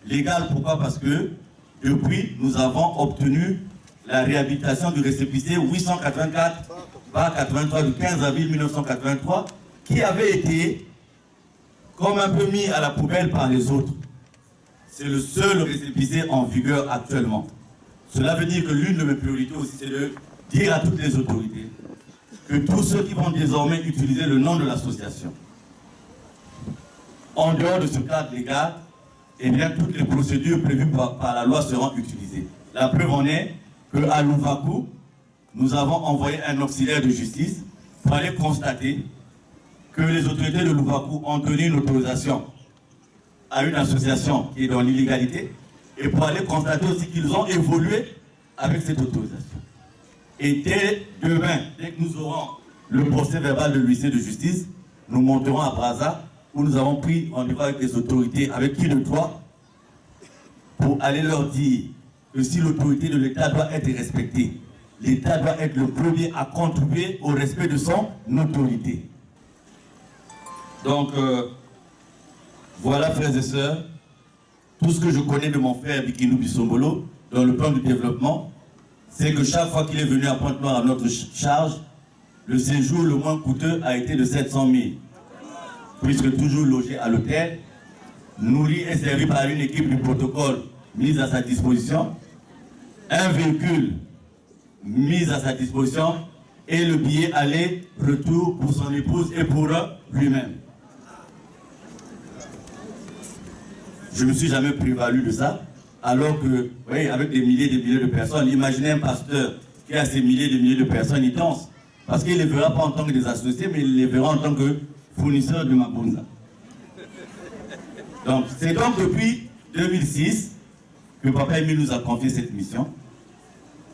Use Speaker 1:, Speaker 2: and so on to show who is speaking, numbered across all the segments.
Speaker 1: Légal, pourquoi? Parce que depuis, nous avons obtenu la réhabilitation du récépissé 884/83 du 15 avril 1983, qui avait été comme un peu mis à la poubelle par les autres. C'est le seul récépissé en vigueur actuellement. Cela veut dire que l'une de mes priorités aussi, c'est de dire à toutes les autorités que tous ceux qui vont désormais utiliser le nom de l'association, en dehors de ce cadre légal, eh bien, toutes les procédures prévues par la loi seront utilisées. La preuve en est qu'à Louvakou, nous avons envoyé un auxiliaire de justice pour aller constater que les autorités de Louvakou ont donné une autorisation à une association qui est dans l'illégalité, et pour aller constater aussi qu'ils ont évolué avec cette autorisation. Et dès demain, dès que nous aurons le procès verbal de l'huissier de justice, nous monterons à Brazza, où nous avons pris rendez-vous avec les autorités, avec qui de toi, pour aller leur dire que si l'autorité de l'État doit être respectée, l'État doit être le premier à contribuer au respect de son autorité. Donc, voilà, frères et sœurs, tout ce que je connais de mon frère Bikinou Bissombolo, dans le plan du développement, c'est que chaque fois qu'il est venu à Pointe-Noire à notre charge, le séjour le moins coûteux a été de 700 000. Puisque toujours logé à l'hôtel, nourri et servi par une équipe du protocole mise à sa disposition, un véhicule mis à sa disposition et le billet aller-retour pour son épouse et pour lui-même. Je ne me suis jamais prévalu de ça, alors que, vous voyez, avec des milliers et des milliers de personnes, imaginez un pasteur qui a ces milliers et des milliers de personnes, il danse. Parce qu'il ne les verra pas en tant que des associés, mais il les verra en tant que fournisseurs de Mabunza. Donc, c'est donc depuis 2006 que Papa Émile nous a confié cette mission.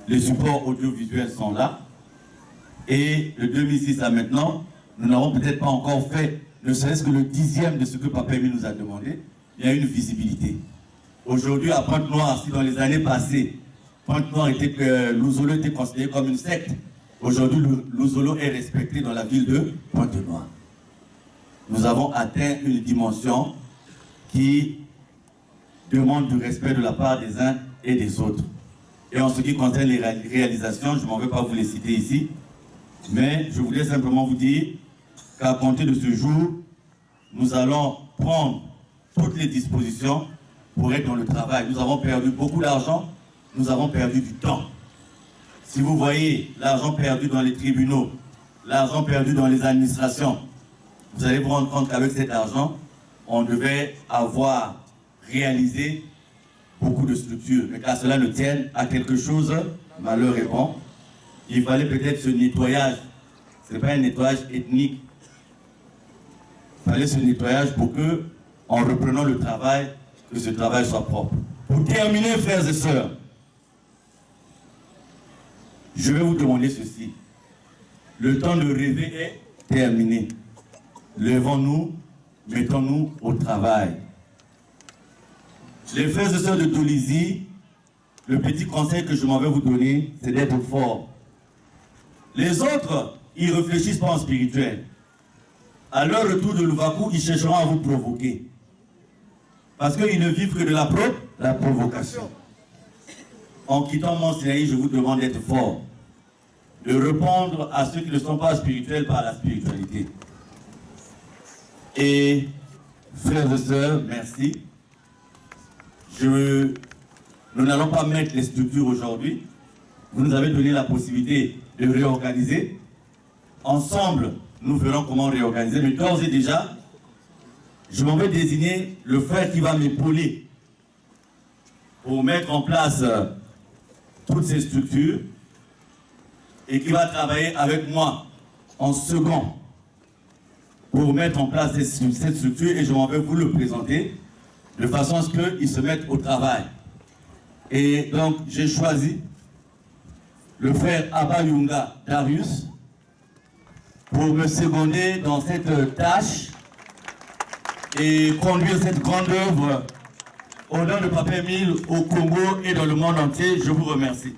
Speaker 1: Les supports audiovisuels sont là. Et de 2006 à maintenant, nous n'avons peut-être pas encore fait, ne serait-ce que le 10e de ce que Papa Émile nous a demandé. Il y a une visibilité. Aujourd'hui, à Pointe-Noire, si dans les années passées, Pointe-Noire Louzolo était considéré comme une secte, aujourd'hui, Louzolo est respecté dans la ville de Pointe-Noire. Nous avons atteint une dimension qui demande du respect de la part des uns et des autres. Et en ce qui concerne les réalisations, je ne m'en vais pas vous les citer ici, mais je voulais simplement vous dire qu'à compter de ce jour, nous allons prendre toutes les dispositions pour être dans le travail. Nous avons perdu beaucoup d'argent, nous avons perdu du temps. Si vous voyez l'argent perdu dans les tribunaux, l'argent perdu dans les administrations, vous allez vous rendre compte qu'avec cet argent, on devait avoir réalisé beaucoup de structures. Mais qu'à cela ne tienne à quelque chose, malheur est bon. Il fallait peut-être ce nettoyage. Ce n'est pas un nettoyage ethnique. Il fallait ce nettoyage pour que, en reprenant le travail, que ce travail soit propre. Pour terminer, frères et sœurs, je vais vous demander ceci. Le temps de rêver est terminé. Levons-nous, mettons-nous au travail. Les frères et sœurs de Dolisie, le petit conseil que je m'en vais vous donner, c'est d'être fort. Les autres, ils ne réfléchissent pas en spirituel. À leur retour de Louvakou, ils chercheront à vous provoquer. Parce qu'ils ne vivent que de la provocation. En quittant mon Sinaï, je vous demande d'être fort. De répondre à ceux qui ne sont pas spirituels par la spiritualité. Et, frères et sœurs, merci. Nous n'allons pas mettre les structures aujourd'hui. Vous nous avez donné la possibilité de réorganiser. Ensemble, nous verrons comment réorganiser. Mais d'ores et déjà, je m'en vais désigner le frère qui va m'épauler pour mettre en place toutes ces structures et qui va travailler avec moi en second pour mettre en place cette structure, et je m'en vais vous le présenter de façon à ce qu'ils se mettent au travail. Et donc, j'ai choisi le frère Abba Yunga Darius pour me seconder dans cette tâche et conduire cette grande œuvre au nom de Papa Émile au Congo et dans le monde entier. Je vous remercie.